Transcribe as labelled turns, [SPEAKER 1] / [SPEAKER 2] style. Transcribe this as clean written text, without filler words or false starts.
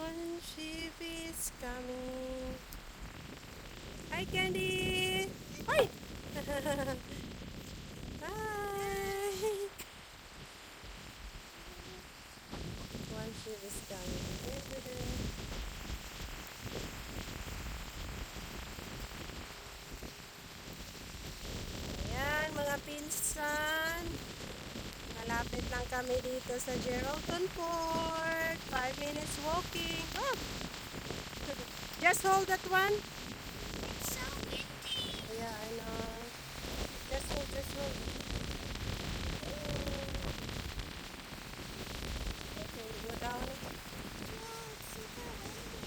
[SPEAKER 1] One ship is coming. Hi, Candy! Hi! Hi! One ship is coming. Ayan, mga pinsan. Malapit lang kami dito sa Geraldton Port. 5 minutes walking. Oh! Just hold that one.
[SPEAKER 2] It's so windy.
[SPEAKER 1] Yeah, I know. Just hold, just hold.